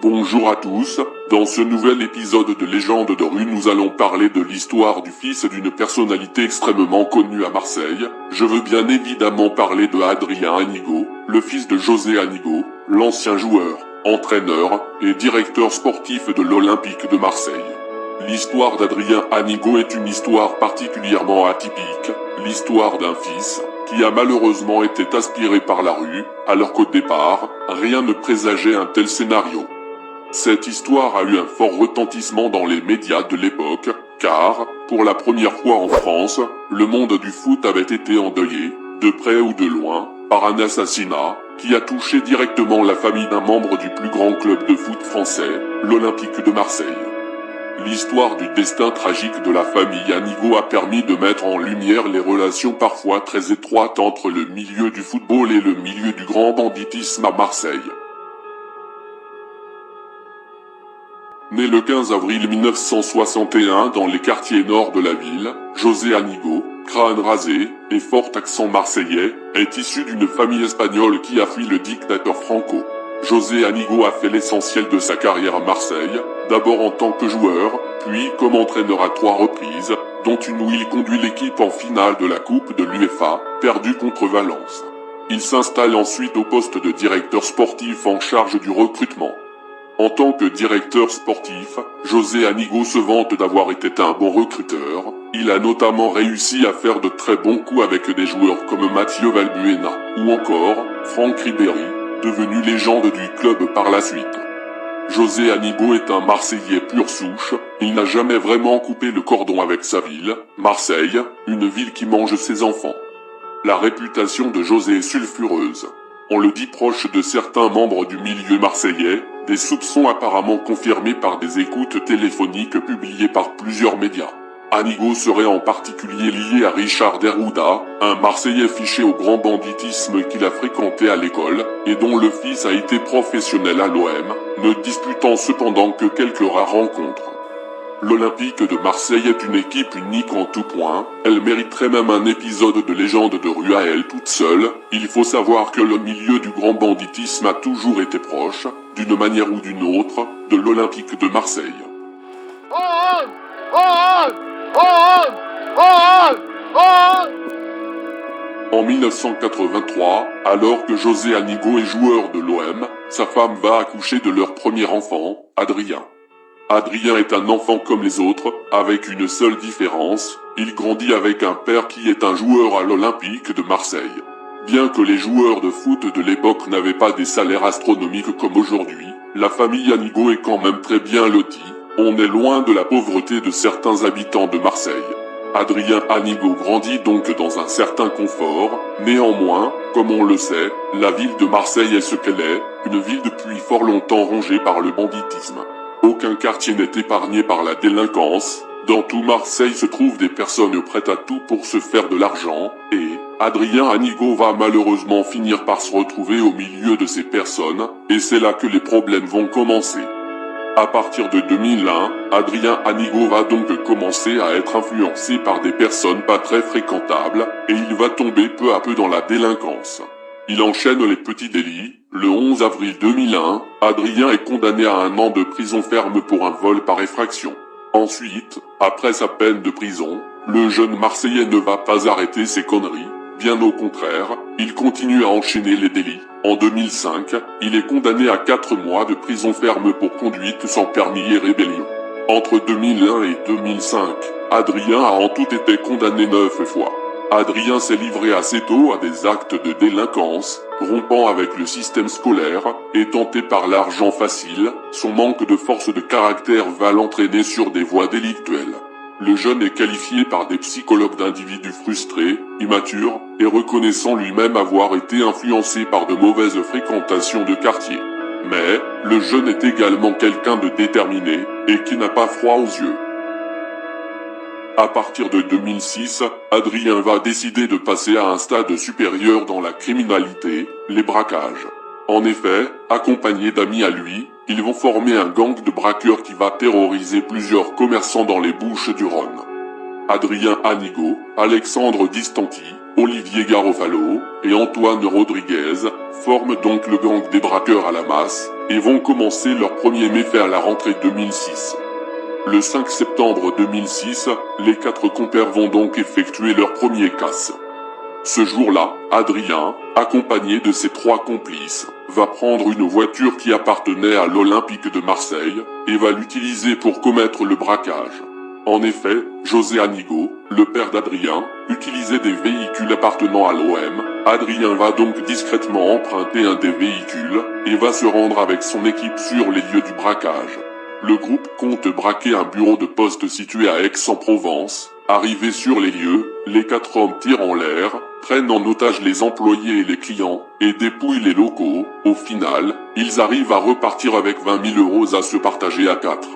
Bonjour à tous, dans ce nouvel épisode de Légende de rue nous allons parler de l'histoire du fils d'une personnalité extrêmement connue à Marseille. Je veux bien évidemment parler de Adrien Anigo, le fils de José Anigo, l'ancien joueur, entraîneur et directeur sportif de l'Olympique de Marseille. L'histoire d'Adrien Anigo est une histoire particulièrement atypique, l'histoire d'un fils qui a malheureusement été aspiré par la rue, alors qu'au départ, rien ne présageait un tel scénario. Cette histoire a eu un fort retentissement dans les médias de l'époque, car, pour la première fois en France, le monde du foot avait été endeuillé, de près ou de loin, par un assassinat qui a touché directement la famille d'un membre du plus grand club de foot français, l'Olympique de Marseille. L'histoire du destin tragique de la famille Anigo a permis de mettre en lumière les relations parfois très étroites entre le milieu du football et le milieu du grand banditisme à Marseille. Né le 15 avril 1961 dans les quartiers nord de la ville, José Anigo, crâne rasé et fort accent marseillais, est issu d'une famille espagnole qui a fui le dictateur Franco. José Anigo a fait l'essentiel de sa carrière à Marseille, d'abord en tant que joueur, puis comme entraîneur à 3 reprises, dont une où il conduit l'équipe en finale de la Coupe de l'UEFA, perdue contre Valence. Il s'installe ensuite au poste de directeur sportif en charge du recrutement. En tant que directeur sportif, José Anigo se vante d'avoir été un bon recruteur. Il a notamment réussi à faire de très bons coups avec des joueurs comme Mathieu Valbuena ou encore Franck Ribéry, devenu légende du club par la suite. José Anigo est un Marseillais pure souche, il n'a jamais vraiment coupé le cordon avec sa ville, Marseille, une ville qui mange ses enfants. La réputation de José est sulfureuse. On le dit proche de certains membres du milieu marseillais, des soupçons apparemment confirmés par des écoutes téléphoniques publiées par plusieurs médias. Anigo serait en particulier lié à Richard Derouda, un Marseillais fiché au grand banditisme qu'il a fréquenté à l'école, et dont le fils a été professionnel à l'OM, ne disputant cependant que quelques rares rencontres. L'Olympique de Marseille est une équipe unique en tout point, elle mériterait même un épisode de Légende de rue à elle toute seule. Il faut savoir que le milieu du grand banditisme a toujours été proche, d'une manière ou d'une autre, de l'Olympique de Marseille. En 1983, alors que José Anigo est joueur de l'OM, sa femme va accoucher de leur premier enfant, Adrien. Adrien est un enfant comme les autres, avec une seule différence, il grandit avec un père qui est un joueur à l'Olympique de Marseille. Bien que les joueurs de foot de l'époque n'avaient pas des salaires astronomiques comme aujourd'hui, la famille Anigo est quand même très bien lotie, on est loin de la pauvreté de certains habitants de Marseille. Adrien Anigo grandit donc dans un certain confort, néanmoins, comme on le sait, la ville de Marseille est ce qu'elle est, une ville depuis fort longtemps rongée par le banditisme. Aucun quartier n'est épargné par la délinquance, dans tout Marseille se trouvent des personnes prêtes à tout pour se faire de l'argent, et Adrien Anigo va malheureusement finir par se retrouver au milieu de ces personnes, et c'est là que les problèmes vont commencer. À partir de 2001, Adrien Anigo va donc commencer à être influencé par des personnes pas très fréquentables, et il va tomber peu à peu dans la délinquance. Il enchaîne les petits délits. Le 11 avril 2001, Adrien est condamné à 1 an de prison ferme pour un vol par effraction. Ensuite, après sa peine de prison, le jeune Marseillais ne va pas arrêter ses conneries. Bien au contraire, il continue à enchaîner les délits. En 2005, il est condamné à 4 mois de prison ferme pour conduite sans permis et rébellion. Entre 2001 et 2005, Adrien a en tout été condamné 9 fois. Adrien s'est livré assez tôt à des actes de délinquance, rompant avec le système scolaire, et tenté par l'argent facile, son manque de force de caractère va l'entraîner sur des voies délictuelles. Le jeune est qualifié par des psychologues d'individus frustrés, immatures, et reconnaissant lui-même avoir été influencé par de mauvaises fréquentations de quartier. Mais, le jeune est également quelqu'un de déterminé, et qui n'a pas froid aux yeux. À partir de 2006, Adrien va décider de passer à un stade supérieur dans la criminalité, les braquages. En effet, accompagné d'amis à lui, ils vont former un gang de braqueurs qui va terroriser plusieurs commerçants dans les Bouches du Rhône. Adrien Anigo, Alexandre Distanti, Olivier Garofalo et Antoine Rodriguez forment donc le gang des braqueurs à la masse, et vont commencer leur premier méfait à la rentrée 2006. Le 5 septembre 2006, les 4 compères vont donc effectuer leur premier casse. Ce jour-là, Adrien, accompagné de ses 3 complices, va prendre une voiture qui appartenait à l'Olympique de Marseille et va l'utiliser pour commettre le braquage. En effet, José Anigo, le père d'Adrien, utilisait des véhicules appartenant à l'OM. Adrien va donc discrètement emprunter un des véhicules et va se rendre avec son équipe sur les lieux du braquage. Le groupe compte braquer un bureau de poste situé à Aix-en-Provence. Arrivés sur les lieux, les 4 hommes tirent en l'air, prennent en otage les employés et les clients, et dépouillent les locaux. Au final, ils arrivent à repartir avec 20 000 € à se partager à 4.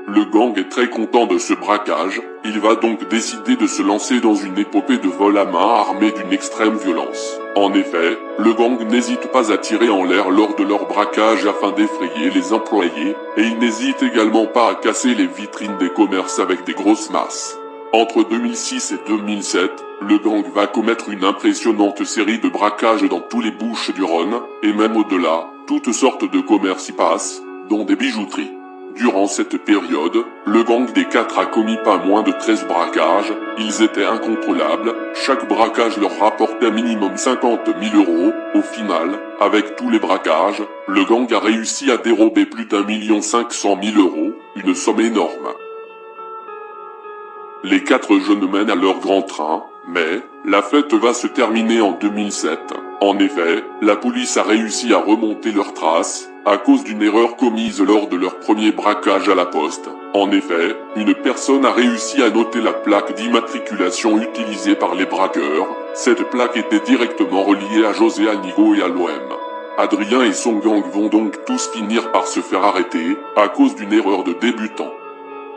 Le gang est très content de ce braquage, il va donc décider de se lancer dans une épopée de vol à main armée d'une extrême violence. En effet, le gang n'hésite pas à tirer en l'air lors de leur braquage afin d'effrayer les employés, et il n'hésite également pas à casser les vitrines des commerces avec des grosses masses. Entre 2006 et 2007, le gang va commettre une impressionnante série de braquages dans tous les Bouches-du-Rhône, et même au-delà, toutes sortes de commerces y passent, dont des bijouteries. Durant cette période, le gang des 4 a commis pas moins de 13 braquages, ils étaient incontrôlables, chaque braquage leur rapportait minimum 50 000 €. Au final, avec tous les braquages, le gang a réussi à dérober plus d'1 500 000 €, une somme énorme. Les 4 jeunes mènent à leur grand train, mais la fête va se terminer en 2007. En effet, la police a réussi à remonter leurs traces, à cause d'une erreur commise lors de leur premier braquage à la poste. En effet, une personne a réussi à noter la plaque d'immatriculation utilisée par les braqueurs. Cette plaque était directement reliée à José Anigo et à l'OM. Adrien et son gang vont donc tous finir par se faire arrêter, à cause d'une erreur de débutant.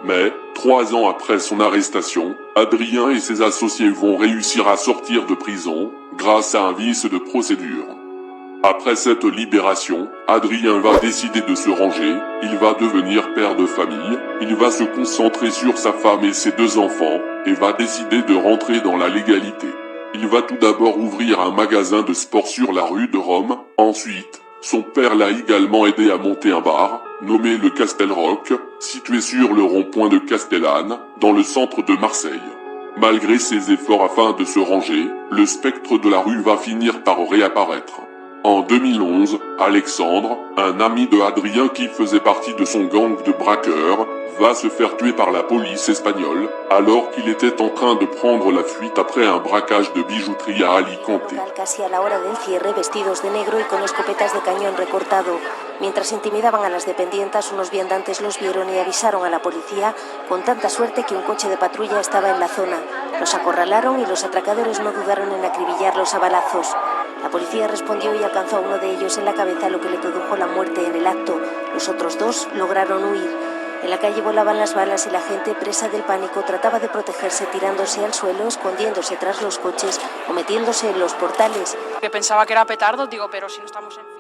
Mais, 3 ans après son arrestation, Adrien et ses associés vont réussir à sortir de prison, grâce à un vice de procédure. Après cette libération, Adrien va décider de se ranger, il va devenir père de famille, il va se concentrer sur sa femme et ses 2 enfants, et va décider de rentrer dans la légalité. Il va tout d'abord ouvrir un magasin de sport sur la rue de Rome, ensuite, son père l'a également aidé à monter un bar, nommé le Castel Rock, situé sur le rond-point de Castellane, dans le centre de Marseille. Malgré ses efforts afin de se ranger, le spectre de la rue va finir par réapparaître. En 2011, Alexandre, un ami de Adrien qui faisait partie de son gang de braqueurs, va se faire tuer par la police espagnole, alors qu'il était en train de prendre la fuite après un braquage de bijouterie à Alicante. Casi a la hora del cierre, vestidos de negro y con escopetas de cañón recortado. Mientras intimidaban a las dependientas, unos viandantes los vieron y avisaron a la policía, con tanta suerte que un coche de patrulla estaba en la zona. Los acorralaron y los atracadores no dudaron en acribillarlos a balazos. La policía respondió y alcanzó a uno de ellos en la cabeza, lo que le produjo la muerte en el acto. Los otros 2 lograron huir. En la calle volaban las balas y la gente, presa del pánico, trataba de protegerse tirándose al suelo, escondiéndose tras los coches o metiéndose en los portales. Que pensaba que era petardo, digo, pero si no estamos en...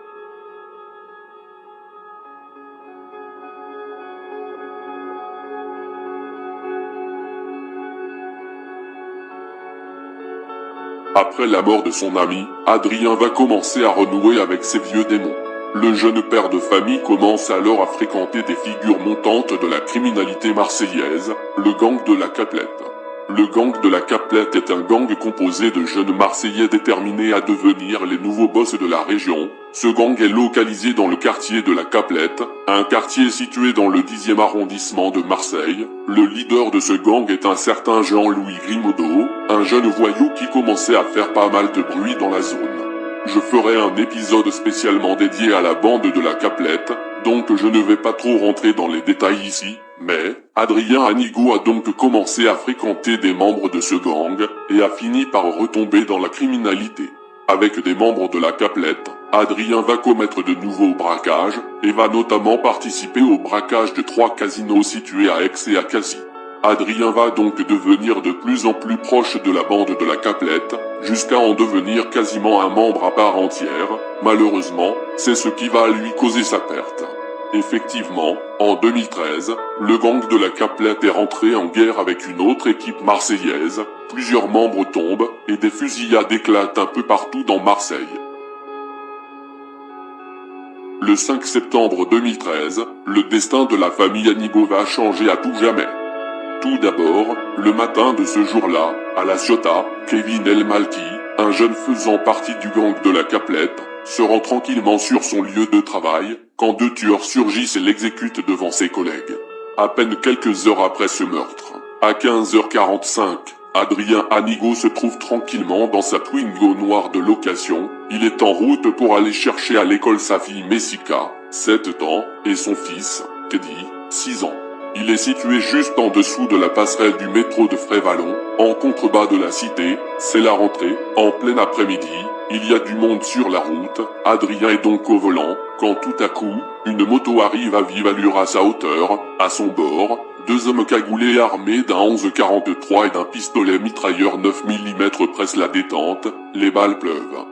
Après la mort de son ami, Adrien va commencer à renouer avec ses vieux démons. Le jeune père de famille commence alors à fréquenter des figures montantes de la criminalité marseillaise, le gang de la Caplette. Le gang de la Caplette est un gang composé de jeunes Marseillais déterminés à devenir les nouveaux boss de la région. Ce gang est localisé dans le quartier de la Caplette, un quartier situé dans le 10e arrondissement de Marseille. Le leader de ce gang est un certain Jean-Louis Grimaudot, un jeune voyou qui commençait à faire pas mal de bruit dans la zone. Je ferai un épisode spécialement dédié à la bande de la Caplette, donc je ne vais pas trop rentrer dans les détails ici, mais Adrien Anigo a donc commencé à fréquenter des membres de ce gang, et a fini par retomber dans la criminalité. Avec des membres de la Caplette, Adrien va commettre de nouveaux braquages, et va notamment participer au braquage de 3 casinos situés à Aix et à Cassis. Adrien va donc devenir de plus en plus proche de la bande de la Caplette, jusqu'à en devenir quasiment un membre à part entière. Malheureusement, c'est ce qui va lui causer sa perte. Effectivement, en 2013, le gang de la Caplette est rentré en guerre avec une autre équipe marseillaise, plusieurs membres tombent, et des fusillades éclatent un peu partout dans Marseille. Le 5 septembre 2013, le destin de la famille Anigo va changer à tout jamais. Tout d'abord, le matin de ce jour-là, à La Ciotat, Kevin El Malki, un jeune faisant partie du gang de la Caplette, se rend tranquillement sur son lieu de travail, quand deux tueurs surgissent et l'exécutent devant ses collègues. À peine quelques heures après ce meurtre, à 15h45, Adrien Anigo se trouve tranquillement dans sa Twingo noire de location. Il est en route pour aller chercher à l'école sa fille Messika, 7 ans, et son fils, Teddy, 6 ans. Il est situé juste en dessous de la passerelle du métro de Frévalon, en contrebas de la cité. C'est la rentrée, en plein après-midi, il y a du monde sur la route. Adrien est donc au volant, quand tout à coup, une moto arrive à vive allure à sa hauteur. À son bord, deux hommes cagoulés armés d'un 11-43 et d'un pistolet mitrailleur 9 mm pressent la détente. Les balles pleuvent.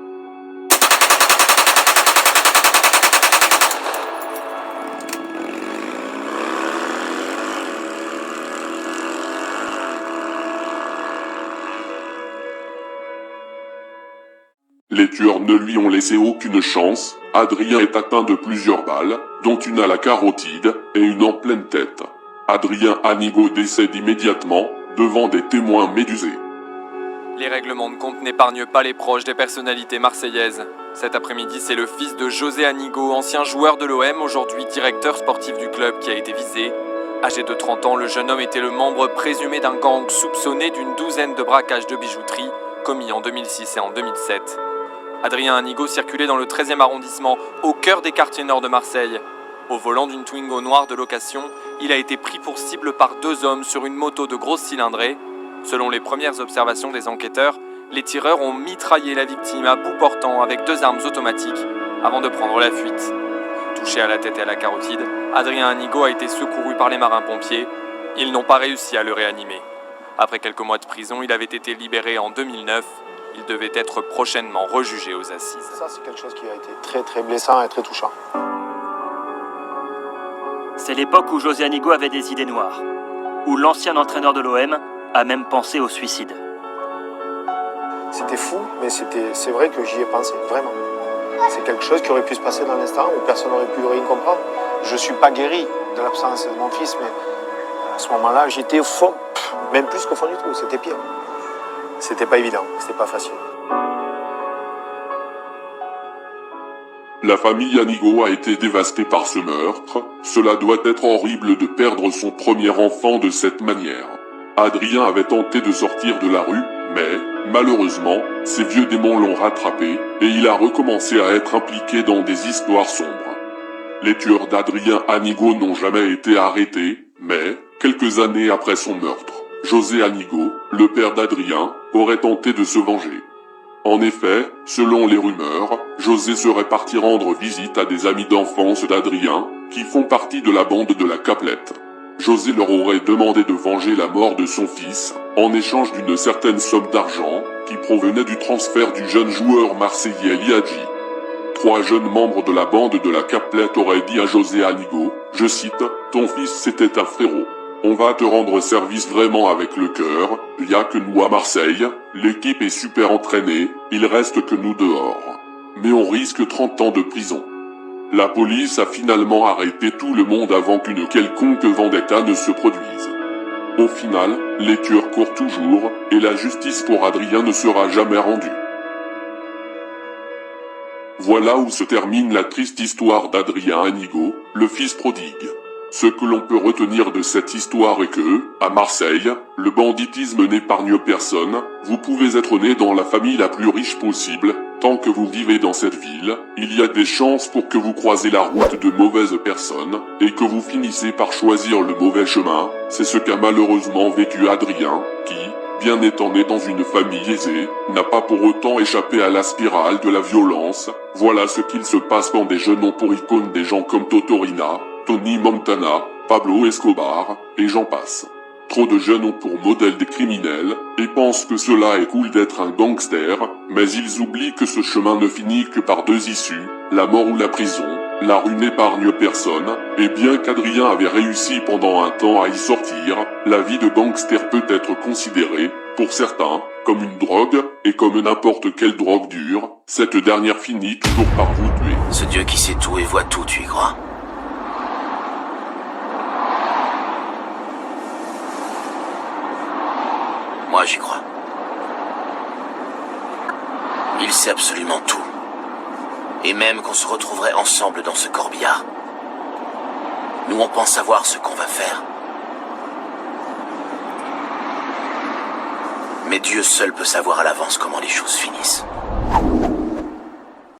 Les tueurs ne lui ont laissé aucune chance. Adrien est atteint de plusieurs balles, dont une à la carotide et une en pleine tête. Adrien Anigo décède immédiatement, devant des témoins médusés. Les règlements de compte n'épargnent pas les proches des personnalités marseillaises. Cet après-midi, c'est le fils de José Anigo, ancien joueur de l'OM, aujourd'hui directeur sportif du club, qui a été visé. Âgé de 30 ans, le jeune homme était le membre présumé d'un gang soupçonné d'une douzaine de braquages de bijouterie commis en 2006 et en 2007. Adrien Anigo circulait dans le 13e arrondissement, au cœur des quartiers nord de Marseille. Au volant d'une Twingo noire de location, il a été pris pour cible par deux hommes sur une moto de grosse cylindrée. Selon les premières observations des enquêteurs, les tireurs ont mitraillé la victime à bout portant avec deux armes automatiques avant de prendre la fuite. Touché à la tête et à la carotide, Adrien Anigo a été secouru par les marins-pompiers. Ils n'ont pas réussi à le réanimer. Après quelques mois de prison, il avait été libéré en 2009. Il devait être prochainement rejugé aux assises. Ça, c'est quelque chose qui a été très très blessant et très touchant. C'est l'époque où José Anigo avait des idées noires, où l'ancien entraîneur de l'OM a même pensé au suicide. C'était fou, mais c'est vrai que j'y ai pensé, vraiment. C'est quelque chose qui aurait pu se passer dans l'instant où personne n'aurait pu rien comprendre. Je ne suis pas guéri de l'absence de mon fils, mais à ce moment-là, j'étais au fond, même plus qu'au fond du trou, c'était pire. C'était pas évident, c'était pas facile. La famille Anigo a été dévastée par ce meurtre. Cela doit être horrible de perdre son premier enfant de cette manière. Adrien avait tenté de sortir de la rue, mais, malheureusement, ses vieux démons l'ont rattrapé, et il a recommencé à être impliqué dans des histoires sombres. Les tueurs d'Adrien Anigo n'ont jamais été arrêtés, mais, quelques années après son meurtre, José Anigo, le père d'Adrien, aurait tenté de se venger. En effet, selon les rumeurs, José serait parti rendre visite à des amis d'enfance d'Adrien, qui font partie de la bande de la Caplette. José leur aurait demandé de venger la mort de son fils, en échange d'une certaine somme d'argent, qui provenait du transfert du jeune joueur marseillais Liadji. 3 jeunes membres de la bande de la Caplette auraient dit à José Anigo, je cite, « Ton fils c'était un frérot. On va te rendre service vraiment avec le cœur, il y a que nous à Marseille, l'équipe est super entraînée, il reste que nous dehors. Mais on risque 30 ans de prison. » La police a finalement arrêté tout le monde avant qu'une quelconque vendetta ne se produise. Au final, les tueurs courent toujours, et la justice pour Adrien ne sera jamais rendue. Voilà où se termine la triste histoire d'Adrien Anigo, le fils prodigue. Ce que l'on peut retenir de cette histoire est que, à Marseille, le banditisme n'épargne personne. Vous pouvez être né dans la famille la plus riche possible. Tant que vous vivez dans cette ville, il y a des chances pour que vous croisez la route de mauvaises personnes, et que vous finissez par choisir le mauvais chemin. C'est ce qu'a malheureusement vécu Adrien, qui, bien étant né dans une famille aisée, n'a pas pour autant échappé à la spirale de la violence. Voilà ce qu'il se passe quand des jeunes ont pour icône des gens comme Totorina, Tony Montana, Pablo Escobar, et j'en passe. Trop de jeunes ont pour modèle des criminels, et pensent que cela est cool d'être un gangster, mais ils oublient que ce chemin ne finit que par 2 issues, la mort ou la prison. La rue n'épargne personne, et bien qu'Adrien avait réussi pendant un temps à y sortir, la vie de gangster peut être considérée, pour certains, comme une drogue, et comme n'importe quelle drogue dure, cette dernière finit toujours par vous tuer. Ce Dieu qui sait tout et voit tout, tu y crois? Moi, j'y crois. Il sait absolument tout. Et même qu'on se retrouverait ensemble dans ce corbillard. Nous, on pense savoir ce qu'on va faire. Mais Dieu seul peut savoir à l'avance comment les choses finissent.